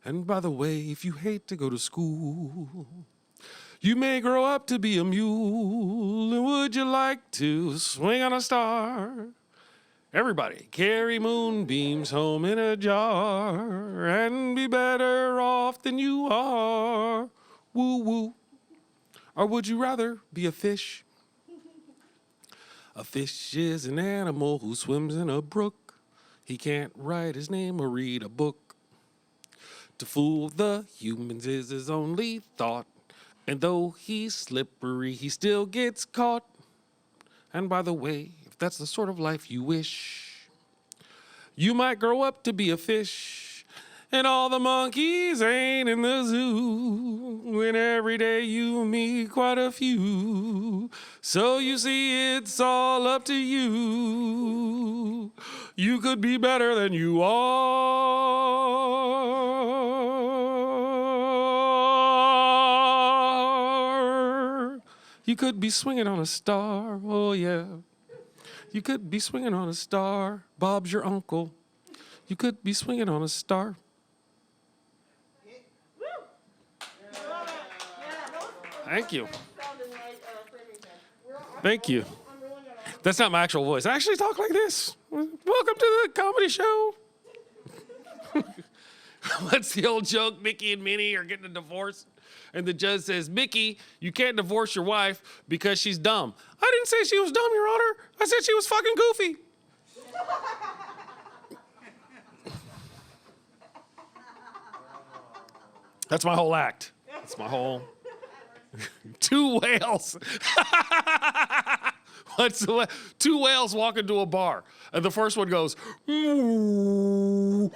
And by the way, if you hate to go to school, you may grow up to be a mule. And would you like to swing on a star? Everybody, carry moonbeams home in a jar and be better off than you are. Woo woo. Or would you rather be a fish? A fish is an animal who swims in a brook. He can't write his name or read a book. To fool the humans is his only thought. And though he's slippery, he still gets caught. And by the way, if that's the sort of life you wish, you might grow up to be a fish. And all the monkeys ain't in the zoo. And every day you meet quite a few. So you see, it's all up to you. You could be better than you are. You could be swinging on a star, oh yeah. You could be swinging on a star. Bob's your uncle. You could be swinging on a star. Thank you. Thank you. That's not my actual voice. I actually talk like this. Welcome to the comedy show. What's the old joke? Mickey and Minnie are getting a divorce. And the judge says, Mickey, you can't divorce your wife because she's dumb. I didn't say she was dumb, Your Honor. I said she was fucking goofy. That's my whole act. That's my whole... Two whales. Two whales walk into a bar, and the first one goes, and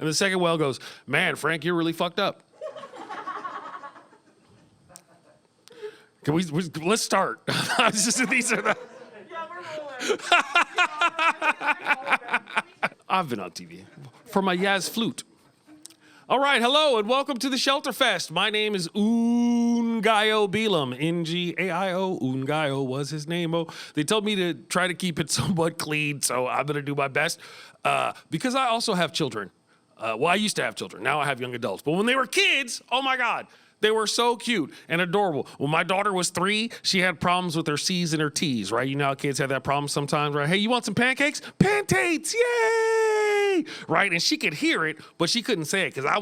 the second whale goes, man, Frank, you're really fucked up. Can let's start. These are the... Yeah, we're rolling. I've been on TV for my Yaz flute. All right, hello, and welcome to the Shelterfest. My name is Ngaio Bealum, Ngaio. Ngaio was his name. Oh, they told me to try to keep it somewhat clean, so I'm going to do my best. Because I also have children. Well, I used to have children. Now I have young adults. But when they were kids, oh my God, they were so cute and adorable. When my daughter was 3, she had problems with her C's and her T's, right? You know how kids have that problem sometimes, right? Hey, you want some pancakes? Pantates, yay! Right? And she could hear it, but she couldn't say it because I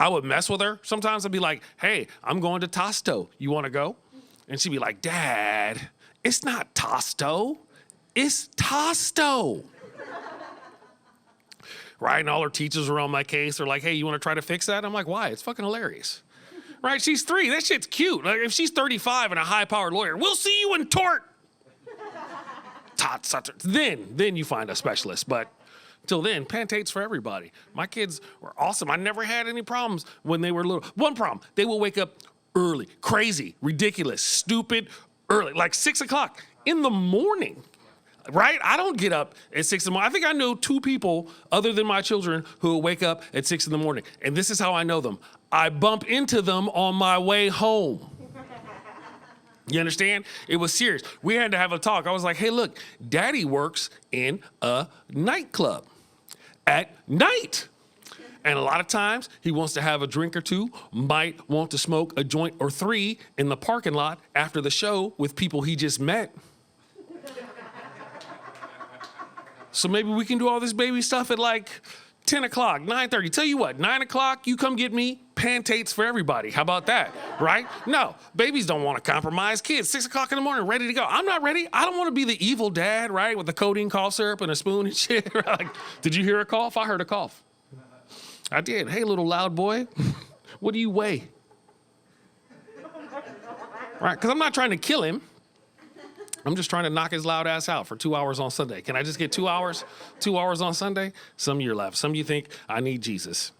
would mess with her. Sometimes I'd be like, hey, I'm going to Tosto. You want to go? And she'd be like, Dad, it's not Tosto. It's Tosto. Right? And all her teachers were on my case. They're like, hey, you want to try to fix that? I'm like, why? It's fucking hilarious. Right? She's 3. That shit's cute. Like, if she's 35 and a high-powered lawyer, we'll see you in tort. Then you find a specialist. But till then, pantates for everybody. My kids were awesome. I never had any problems when they were little. One problem, they will wake up early, crazy, ridiculous, stupid, early, like 6 o'clock in the morning. Right? I don't get up at 6 in the morning. I think I know 2 people other than my children who will wake up at 6 in the morning. And this is how I know them. I bump into them on my way home. You understand? It was serious. We had to have a talk. I was like, hey, look, Daddy works in a nightclub at night. And a lot of times he wants to have a drink or 2, might want to smoke a joint or 3 in the parking lot after the show with people he just met. So maybe we can do all this baby stuff at like 10 o'clock, 9:30. Tell you what, 9 o'clock, you come get me, pantates for everybody. How about that, right? No, babies don't want to compromise. Kids, 6 o'clock in the morning, ready to go. I'm not ready. I don't want to be the evil dad, right, with the codeine cough syrup and a spoon and shit. Like, did you hear a cough? I heard a cough. I did. Hey, little loud boy, what do you weigh? Right, because I'm not trying to kill him. I'm just trying to knock his loud ass out for 2 hours on Sunday. Can I just get 2 hours? 2 hours on Sunday? Some of you are laughing. Some of you think I need Jesus.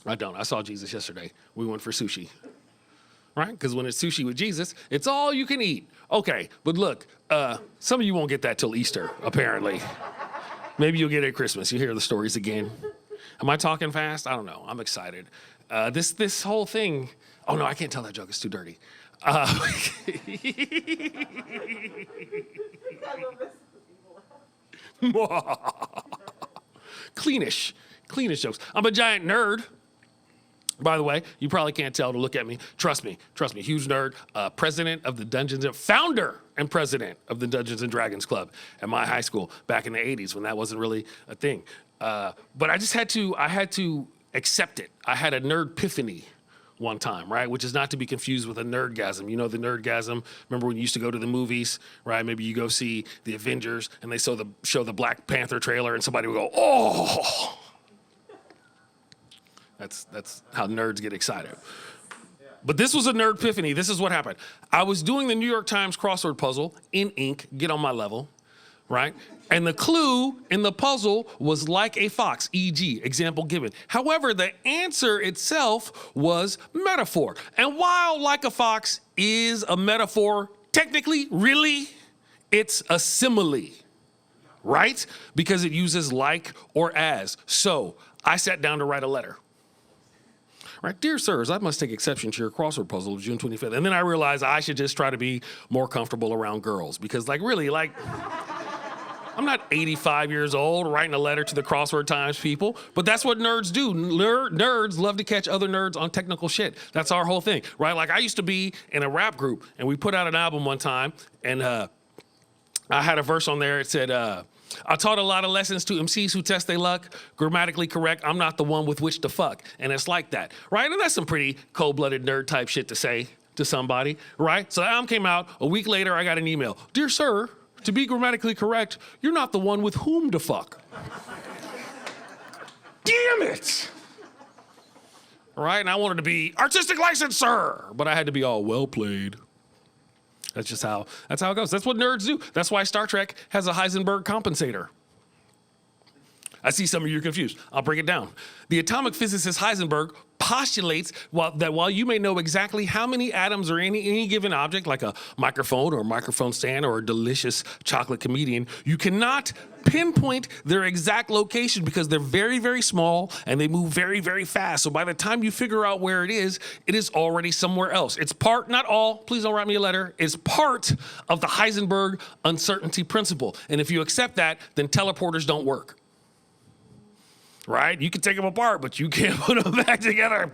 I don't. I saw Jesus yesterday. We went for sushi. Right? Because when it's sushi with Jesus, it's all you can eat. Okay, but look, some of you won't get that till Easter, apparently. Maybe you'll get it at Christmas. You hear the stories again. Am I talking fast? I don't know. I'm excited. This whole thing. Oh no, I can't tell that joke. It's too dirty. Cleanish jokes. I'm a giant nerd. By the way, you probably can't tell to look at me. Trust me, huge nerd. President of the founder and president of the Dungeons and Dragons Club at my high school back in the 80s when that wasn't really a thing. But I had to accept it. I had a nerd epiphany one time, right? Which is not to be confused with a nerdgasm. You know the nerdgasm? Remember when you used to go to the movies, right? Maybe you go see the Avengers and they show the Black Panther trailer and somebody would go, oh! That's how nerds get excited. But this was a nerd epiphany. This is what happened. I was doing the New York Times crossword puzzle in ink, get on my level, right? And the clue in the puzzle was like a fox, e.g., example given. However, the answer itself was metaphor. And while like a fox is a metaphor, technically, really, it's a simile, right? Because it uses like or as. So I sat down to write a letter. Right, dear sirs, I must take exception to your crossword puzzle of June 25th. And then I realized I should just try to be more comfortable around girls because I'm not 85 years old writing a letter to the Crossword Times people, but that's what nerds do. Nerds love to catch other nerds on technical shit. That's our whole thing, right? Like I used to be in a rap group and we put out an album one time and I had a verse on there. It said, I taught a lot of lessons to MCs who test their luck. Grammatically correct, I'm not the one with which to fuck. And it's like that, right? And that's some pretty cold-blooded nerd type shit to say to somebody, right? So the album came out. A week later, I got an email. Dear sir, to be grammatically correct, you're not the one with whom to fuck. Damn it! Right? And I wanted to be artistic license, sir. But I had to be all well played. That's how it goes. That's what nerds do. That's why Star Trek has a Heisenberg compensator. I see some of you are confused. I'll break it down. The atomic physicist Heisenberg postulates that while you may know exactly how many atoms are in any given object, like a microphone or a microphone stand or a delicious chocolate comedian, you cannot pinpoint their exact location because they're very, very small and they move very, very fast. So by the time you figure out where it is already somewhere else. It's part, not all, please don't write me a letter, it's part of the Heisenberg uncertainty principle. And if you accept that, then teleporters don't work. Right? You can take them apart, but you can't put them back together.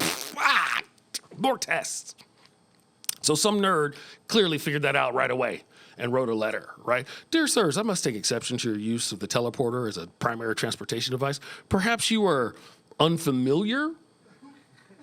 More tests. So some nerd clearly figured that out right away and wrote a letter, right? Dear sirs, I must take exception to your use of the teleporter as a primary transportation device. Perhaps you are unfamiliar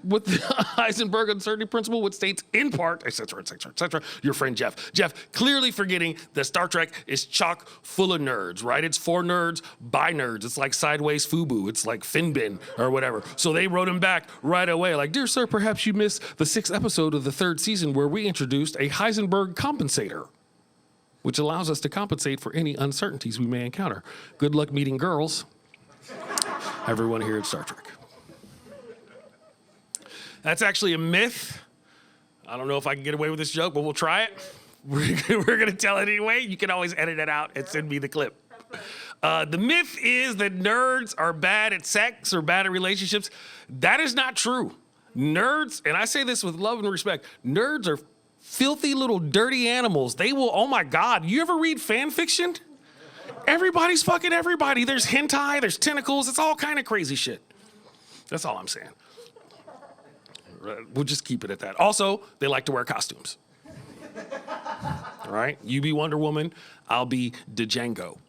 with the Heisenberg uncertainty principle, which states in part, et cetera, et cetera, et cetera. Your friend Jeff. Jeff, clearly forgetting that Star Trek is chock full of nerds, right? It's for nerds, by nerds. It's like Sideways Fubu. It's like Finbin or whatever. So they wrote him back right away, like, dear sir, perhaps you missed the 6th episode of the 3rd season where we introduced a Heisenberg compensator, which allows us to compensate for any uncertainties we may encounter. Good luck meeting girls. Everyone here at Star Trek. That's actually a myth. I don't know if I can get away with this joke, but we'll try it. We're going to tell it anyway. You can always edit it out and send me the clip. The myth is that nerds are bad at sex or bad at relationships. That is not true. Nerds, and I say this with love and respect, nerds are filthy little dirty animals. They will, oh my God, you ever read fan fiction? Everybody's fucking everybody. There's hentai, there's tentacles, it's all kind of crazy shit. That's all I'm saying. We'll just keep it at that. Also, they like to wear costumes. All right? You be Wonder Woman, I'll be Django.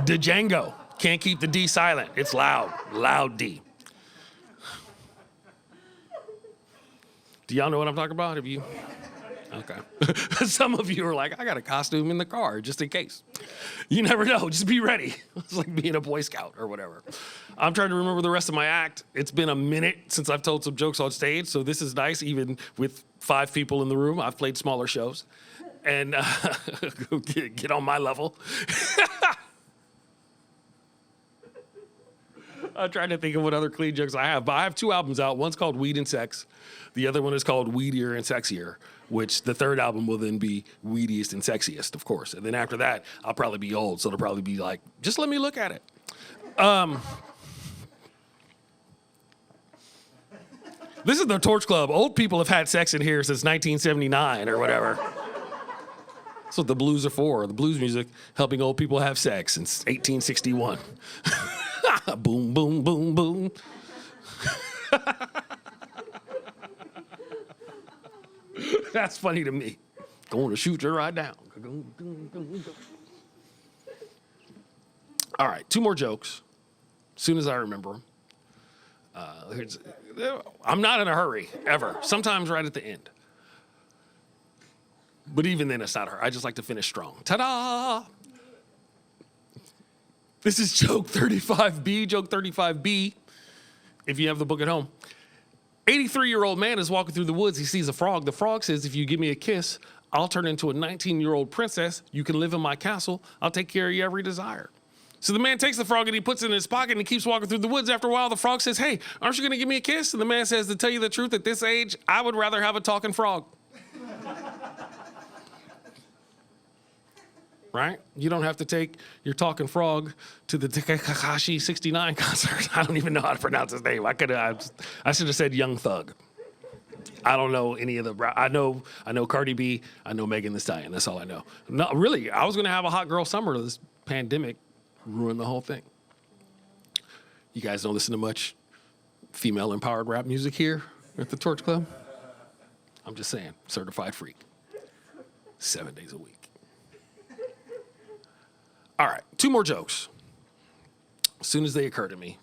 Django. Can't keep the D silent. It's loud. Loud D. Do y'all know what I'm talking about? Have you? Okay. Some of you are like, I got a costume in the car just in case. You never know. Just be ready. It's like being a Boy Scout or whatever. I'm trying to remember the rest of my act. It's been a minute since I've told some jokes on stage, so this is nice, even with 5 people in the room. I've played smaller shows. And get on my level. I'm trying to think of what other clean jokes I have. But I have 2 albums out. One's called Weed and Sex. The other one is called Weedier and Sexier, which the 3rd album will then be Weediest and Sexiest, of course. And then after that, I'll probably be old, so it'll probably be like, just let me look at it. This is the Torch Club. Old people have had sex in here since 1979 or whatever. That's what the blues are for. The blues music, helping old people have sex since 1861. Boom, boom, boom, boom. That's funny to me. Going to shoot you right down. All right, 2 more jokes. As soon as I remember them. I'm not in a hurry, ever. Sometimes right at the end. But even then, it's not a hurry. I just like to finish strong. Ta-da! This is joke 35B. Joke 35B, if you have the book at home. 83-year-old man is walking through the woods. He sees a frog. The frog says, if you give me a kiss, I'll turn into a 19-year-old princess. You can live in my castle. I'll take care of your every desire. So the man takes the frog and he puts it in his pocket and he keeps walking through the woods. After a while, the frog says, hey, aren't you going to give me a kiss? And the man says, to tell you the truth, at this age, I would rather have a talking frog. Right? You don't have to take your talking frog to the Tekashi 69 concert. I don't even know how to pronounce his name. I should have said Young Thug. I don't know any of the. I know Cardi B. I know Megan Thee Stallion. That's all I know. No, really, I was gonna have a hot girl summer. This pandemic ruined the whole thing. You guys don't listen to much female empowered rap music here at the Torch Club. I'm just saying, certified freak. 7 days a week. All right, 2 more jokes. As soon as they occur to me.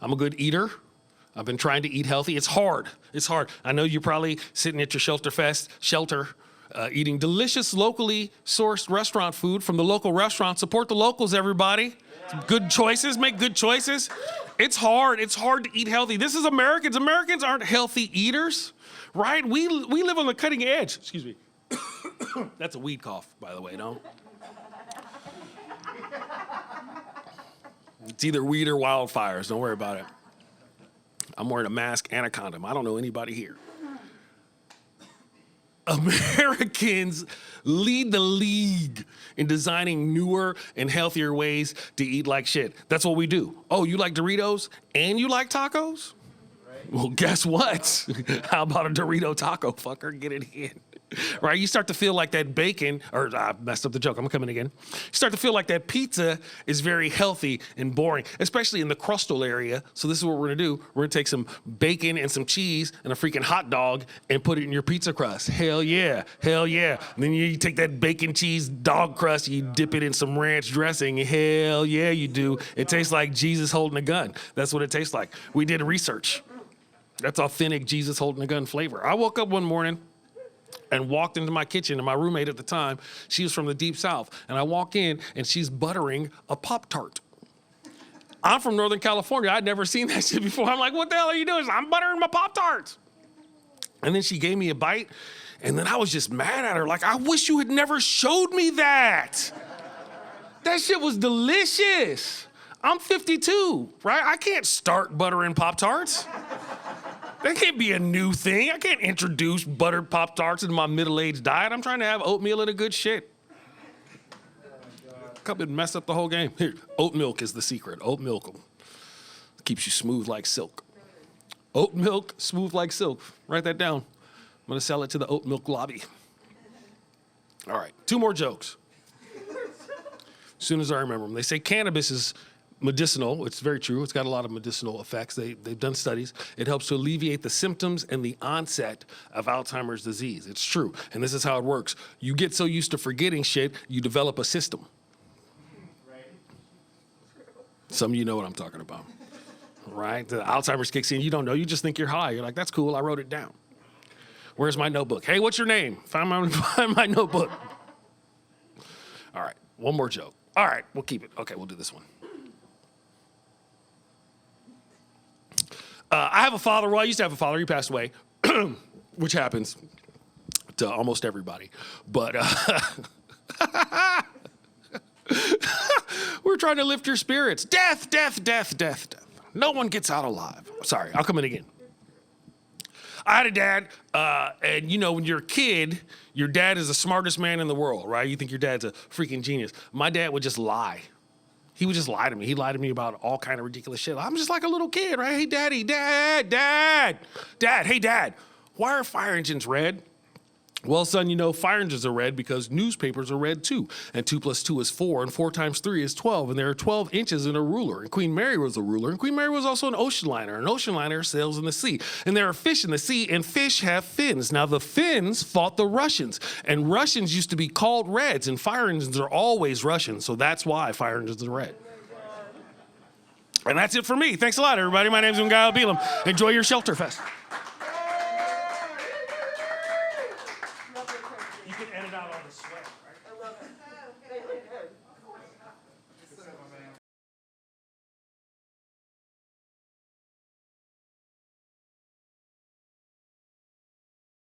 I'm a good eater. I've been trying to eat healthy. It's hard. It's hard. I know you're probably sitting at your Shelterfest shelter, eating delicious, locally sourced restaurant food from the local restaurant. Support the locals, everybody. Good choices. Make good choices. It's hard. It's hard to eat healthy. This is Americans. Americans aren't healthy eaters, right? We live on the cutting edge. Excuse me. That's a weed cough, by the way, don't? It's either weed or wildfires. Don't worry about it. I'm wearing a mask and a condom. I don't know anybody here. Americans lead the league in designing newer and healthier ways to eat like shit. That's what we do. Oh, you like Doritos and you like tacos? Right. Well, guess what? How about a Dorito taco, fucker? Get it in. Right? You start to feel like that bacon, or I messed up the joke, I'm coming again. You start to feel like that pizza is very healthy and boring, especially in the crustal area. So this is what we're gonna do. We're gonna take some bacon and some cheese and a freaking hot dog and put it in your pizza crust. Hell yeah, hell yeah. And then you take that bacon cheese dog crust, you dip it in some ranch dressing. Hell yeah, you do. It tastes like Jesus holding a gun. That's what it tastes like. We did research. That's authentic Jesus holding a gun flavor. I woke up one morning and walked into my kitchen, and my roommate at the time, she was from the Deep South, and I walk in, and she's buttering a Pop-Tart. I'm from Northern California. I'd never seen that shit before. I'm like, what the hell are you doing? I'm buttering my Pop-Tarts. And then she gave me a bite, and then I was just mad at her, like, I wish you had never showed me that. That shit was delicious. I'm 52, right? I can't start buttering Pop-Tarts. That can't be a new thing. I can't introduce buttered Pop-Tarts into my middle-aged diet. I'm trying to have oatmeal and a good shit. Come and mess up the whole game. Here, oat milk is the secret. Oat milk keeps you smooth like silk. Oat milk, smooth like silk. Write that down. I'm gonna sell it to the oat milk lobby. All right, 2 more jokes. As soon as I remember them. They say cannabis is medicinal. It's very true. It's got a lot of medicinal effects. They've done studies. It helps to alleviate the symptoms and the onset of Alzheimer's disease. It's true. And this is how it works. You get so used to forgetting shit, you develop a system. Right. Some of you know what I'm talking about. Right? The Alzheimer's kicks in. You don't know. You just think you're high. You're like, that's cool. I wrote it down. Where's my notebook? Hey, what's your name? Find my notebook. All right. 1 more joke. All right. We'll keep it. Okay, we'll do this one. I have a father. Well, I used to have a father. He passed away, which happens to almost everybody. But we're trying to lift your spirits. Death, death, death, death, death. No one gets out alive. Sorry, I'll come in again. I had a dad, and you know, when you're a kid, your dad is the smartest man in the world, right? You think your dad's a freaking genius. My dad would just lie. he would just lie to me. He lied to me about all kind of ridiculous shit. I'm just like a little kid, right? Hey, daddy, dad, hey, dad, why are fire engines red? Well, son, you know, fire engines are red because newspapers are red too. And 2 + 2 is 4, and 4 × 3 is 12. And there are 12 inches in a ruler. And Queen Mary was a ruler. And Queen Mary was also an ocean liner. An ocean liner sails in the sea. And there are fish in the sea, and fish have fins. Now, the Finns fought the Russians. And Russians used to be called Reds, and fire engines are always Russian. So that's why fire engines are red. And that's it for me. Thanks a lot, everybody. My name's Ngaio Bealum. Enjoy your Shelterfest. You can edit out all the sweat, right? I love it.